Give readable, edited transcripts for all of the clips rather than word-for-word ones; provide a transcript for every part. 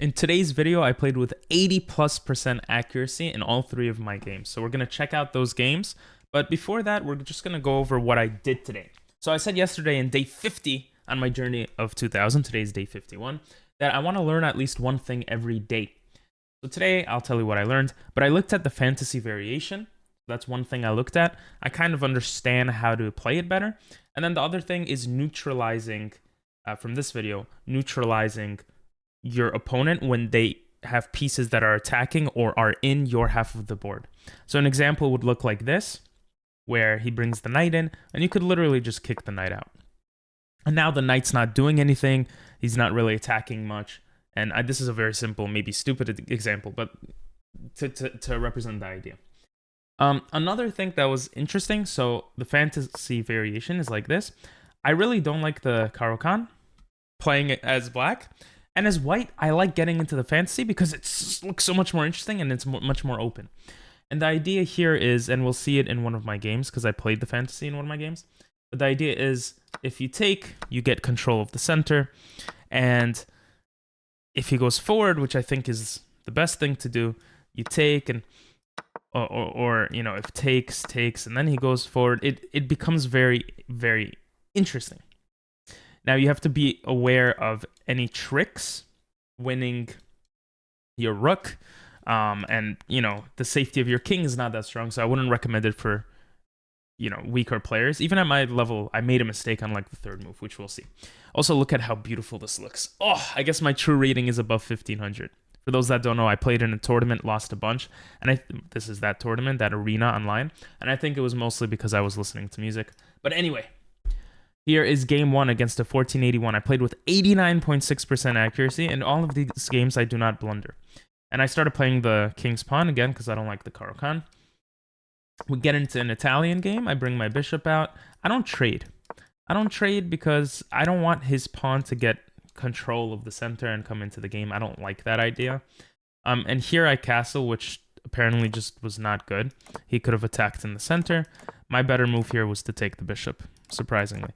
In today's video, I played with 80+% accuracy in all 3 of my games. So we're going to check out those games. But before that, we're just going to go over what I did today. So I said yesterday in day 50 on my journey of 2000, today's day 51, that I want to learn at least one thing every day. So today, I'll tell you what I learned. But I looked at the fantasy variation. That's one thing I looked at. I kind of understand how to play it better. And then the other thing is neutralizing, from this video, neutralizing your opponent when they have pieces that are attacking or are in your half of the board. So an example would look like this, where he brings the knight in, and you could literally just kick the knight out. And now the knight's not doing anything. He's not really attacking much. And this is a very simple, maybe stupid example, but to represent the idea. Another thing that was interesting, so the fantasy variation is like this. I really don't like the Caro-Kann playing it as black. And as white, I like getting into the fantasy because it looks so much more interesting and it's much more open. And the idea here is, and we'll see it in one of my games because I played the fantasy in one of my games. But the idea is, if you take, you get control of the center. And if he goes forward, which I think is the best thing to do, you take and or you know, if takes, and then he goes forward, it becomes very, very interesting. Now you have to be aware of any tricks winning your rook, and you know, the safety of your king is not that strong, so I wouldn't recommend it for, you know, weaker players. Even at my level, I made a mistake on like the third move, which we'll see. Also, look at how beautiful this looks. Oh, I guess my true rating is above 1500. For those that don't know, I played in a tournament, lost a bunch, and this is that tournament, that arena online, and I think it was mostly because I was listening to music. But anyway, here is game 1 against a 1481. I played with 89.6% accuracy, and all of these games I do not blunder. And I started playing the king's pawn again because I don't like the Caro-Kann. We get into an Italian game. I bring my bishop out. I don't trade. I don't trade because I don't want his pawn to get control of the center and come into the game. I don't like that idea. And here I castle, which apparently just was not good. He could have attacked in the center. My better move here was to take the bishop, surprisingly.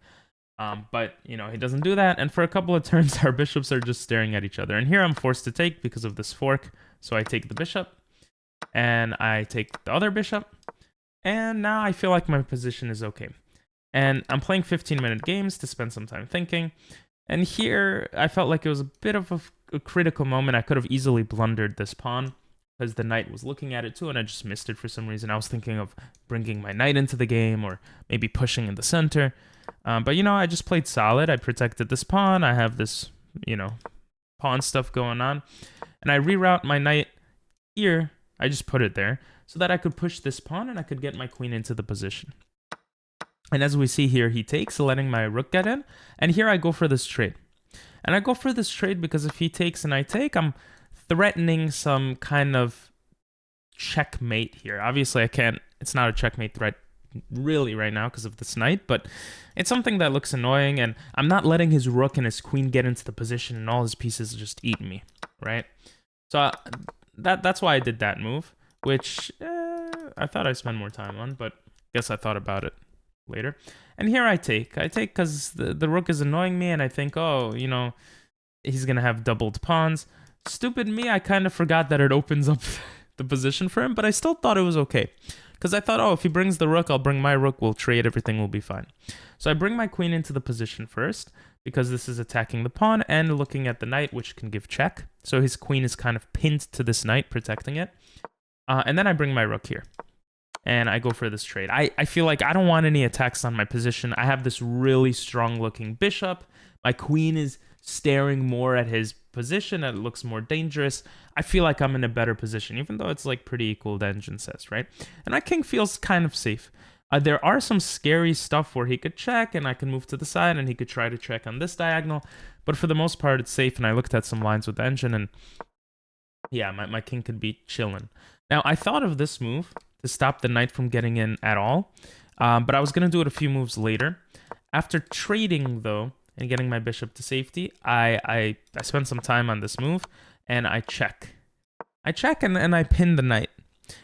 But, you know, he doesn't do that. And for a couple of turns, our bishops are just staring at each other. And here I'm forced to take because of this fork. So I take the bishop, and I take the other bishop. And now I feel like my position is okay. And I'm playing 15-minute games to spend some time thinking. And here, I felt like it was a bit of a critical moment. I could have easily blundered this pawn because the knight was looking at it too, and I just missed it for some reason. I was thinking of bringing my knight into the game or maybe pushing in the center. But, you know, I just played solid. I protected this pawn. I have this, you know, pawn stuff going on. And I reroute my knight here. I just put it there so that I could push this pawn and I could get my queen into the position. And as we see here, he takes, letting my rook get in. And here I go for this trade. And I go for this trade because if he takes and I take, I'm threatening some kind of checkmate here. Obviously, I can't, it's not a checkmate threat really right now because of this knight, but it's something that looks annoying. And I'm not letting his rook and his queen get into the position and all his pieces just eat me, right? So that's why I did that move, which I thought I'd spend more time on, but I guess I thought about it later. And here I take because the rook is annoying me, and I think, oh, you know, he's gonna have doubled pawns. Stupid me, I kind of forgot that it opens up the position for him, but I still thought it was okay because I thought, oh, if he brings the rook, I'll bring my rook, we'll trade, everything will be fine. So I bring my queen into the position first because this is attacking the pawn and looking at the knight, which can give check. So his queen is kind of pinned to this knight, protecting it. And then I bring my rook here. And I go for this trade. I feel like I don't want any attacks on my position. I have this really strong looking bishop. My queen is staring more at his position. It looks more dangerous. I feel like I'm in a better position, even though it's like pretty equal, the engine says, right? And my king feels kind of safe. There are some scary stuff where he could check and I can move to the side and he could try to check on this diagonal. But for the most part, it's safe. And I looked at some lines with the engine and yeah, my king could be chilling. Now, I thought of this move to stop the knight from getting in at all. But I was going to do it a few moves later. After trading, though, and getting my bishop to safety, I spent some time on this move, and I check. I check, and I pin the knight.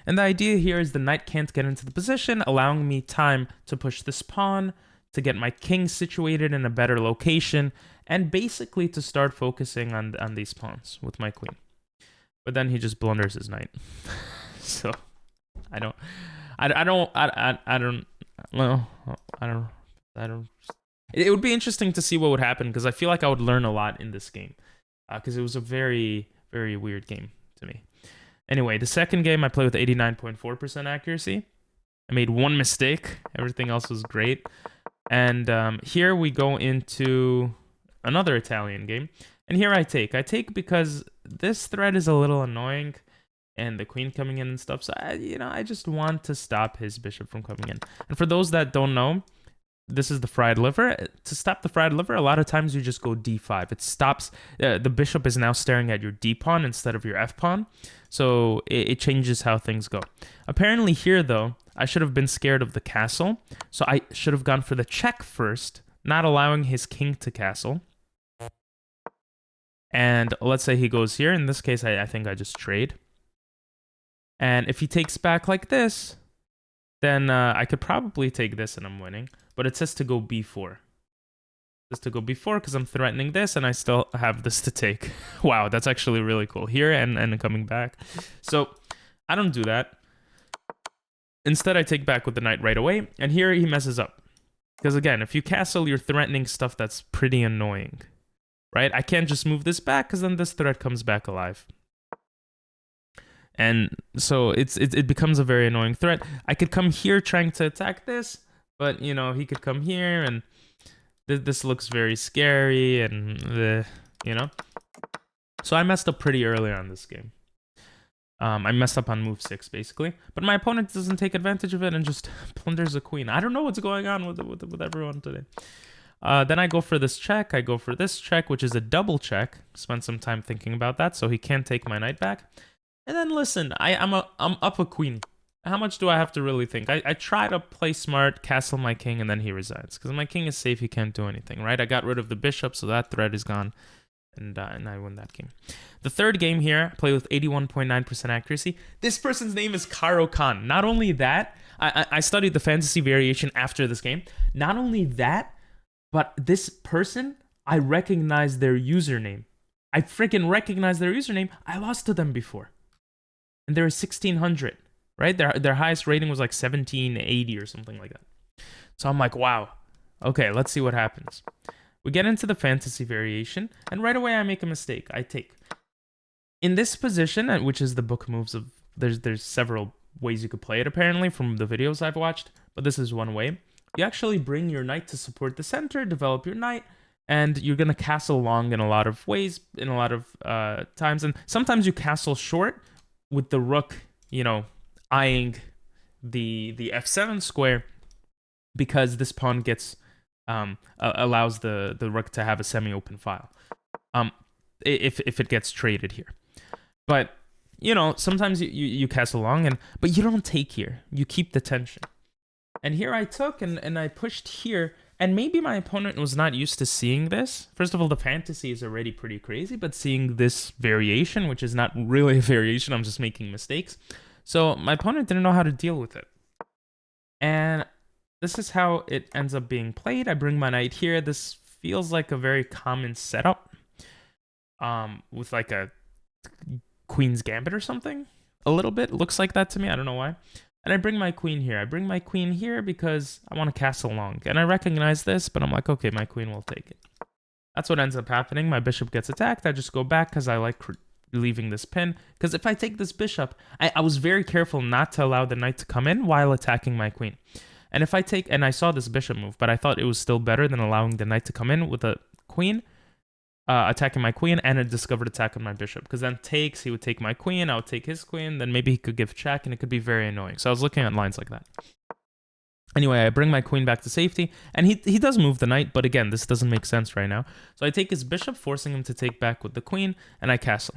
And the idea here is the knight can't get into the position, allowing me time to push this pawn, to get my king situated in a better location, and basically to start focusing on these pawns with my queen. But then he just blunders his knight. So I don't it would be interesting to see what would happen, because I feel like I would learn a lot in this game, because it was a very, very weird game to me. Anyway, the second game I played with 89.4% accuracy. I made one mistake. Everything else was great. And here we go into another Italian game. And here I take because this threat is a little annoying, and the queen coming in and stuff. So I just want to stop his bishop from coming in. And for those that don't know, this is the fried liver. To stop the fried liver, a lot of times you just go d5. It stops. The bishop is now staring at your d pawn instead of your f pawn. So it changes how things go. Apparently here, though, I should have been scared of the castle. So I should have gone for the check first, not allowing his king to castle. And let's say he goes here. In this case, I think I just trade. And if he takes back like this, then I could probably take this and I'm winning. But it says to go b4. It says to go b4 because I'm threatening this and I still have this to take. Wow, that's actually really cool. Here and coming back. So I don't do that. Instead, I take back with the knight right away. And here he messes up. Because again, if you castle, you're threatening stuff that's pretty annoying. Right? I can't just move this back because then this threat comes back alive. And so it becomes a very annoying threat. I could come here trying to attack this, but he could come here and this looks very scary and So I messed up pretty early on this game. I messed up on move 6 basically, but my opponent doesn't take advantage of it and just plunders the queen. I don't know what's going on with everyone today. Then I go for this check. I go for this check, which is a double check. Spend some time thinking about that, so he can't take my knight back. And then listen, I'm up a queen. How much do I have to really think? I try to play smart, castle my king, and then he resigns. Because my king is safe, he can't do anything, right? I got rid of the bishop, so that threat is gone. And I win that game. The third game here, I play with 81.9% accuracy. This person's name is Karo Khan. Not only that, I studied the fantasy variation after this game. Not only that, but this person, I recognize their username. I freaking recognize their username. I lost to them before. And they're 1600, right? Their highest rating was like 1780 or something like that. So I'm like, wow. Okay, let's see what happens. We get into the fantasy variation, and right away I make a mistake. I take. In this position, which is the book moves of, there's several ways you could play it apparently from the videos I've watched, but this is one way. You actually bring your knight to support the center, develop your knight, and you're going to castle long in a lot of ways, in a lot of times. And sometimes you castle short with the rook, eyeing the f7 square, because this pawn gets allows the rook to have a semi-open file if it gets traded here. But sometimes you castle long, but you don't take here. You keep the tension. And here I took and I pushed here, and maybe my opponent was not used to seeing this. First of all, the fantasy is already pretty crazy, but seeing this variation, which is not really a variation, I'm just making mistakes. So my opponent didn't know how to deal with it. And this is how it ends up being played. I bring my knight here. This feels like a very common setup with like a queen's gambit or something. A little bit. It looks like that to me. I don't know why. And I bring my queen here. I bring my queen here because I want to castle long. And I recognize this, but I'm like, okay, my queen will take it. That's what ends up happening. My bishop gets attacked. I just go back because I like leaving this pin. Because if I take this bishop, I was very careful not to allow the knight to come in while attacking my queen. And if I take, and I saw this bishop move, but I thought it was still better than allowing the knight to come in with a queen, attacking my queen, and a discovered attack on my bishop. Because then takes, he would take my queen, I would take his queen, then maybe he could give check, and it could be very annoying. So I was looking at lines like that. Anyway, I bring my queen back to safety, and he does move the knight, but again, this doesn't make sense right now. So I take his bishop, forcing him to take back with the queen, and I castle.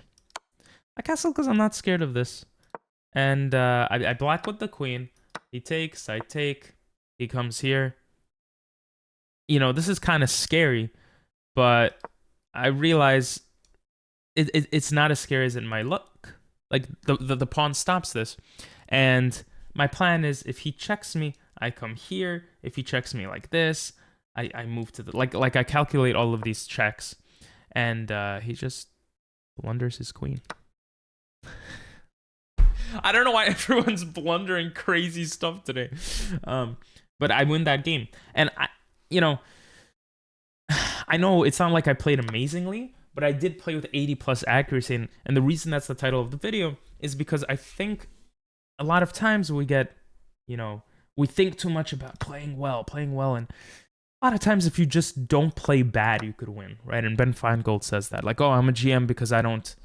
I castle because I'm not scared of this. And I black with the queen. He takes, I take. He comes here. This is kind of scary, but I realize it's not as scary as it might look. Like, the pawn stops this. And my plan is, if he checks me, I come here. If he checks me like this, I move to the like I calculate all of these checks, and he just blunders his queen. I don't know why everyone's blundering crazy stuff today, but I win that game, and I know it's not like I played amazingly, but I did play with 80 plus accuracy, and the reason that's the title of the video is because I think a lot of times we get, we think too much about playing well, and a lot of times if you just don't play bad, you could win, right? And Ben Feingold says that, like, oh, I'm a GM because I don't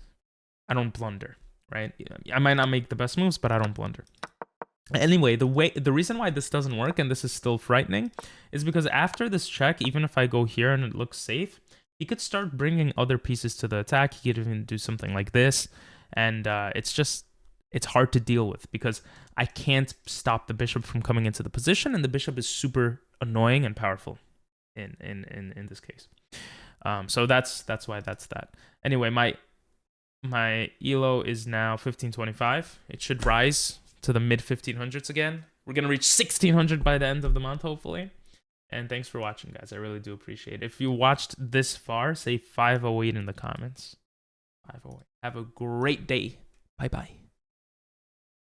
blunder, right? I might not make the best moves, but I don't blunder. Anyway, the reason why this doesn't work, and this is still frightening, is because after this check, even if I go here and it looks safe, he could start bringing other pieces to the attack. He could even do something like this, and it's hard to deal with because I can't stop the bishop from coming into the position, and the bishop is super annoying and powerful in this case. So that's why that's that. Anyway, my elo is now 1525. It should rise to the mid 1500s again. We're gonna reach 1600 by the end of the month, hopefully. And thanks for watching, guys. I really do appreciate it. If you watched this far, say 508 in the comments. 508. Have a great day. Bye bye.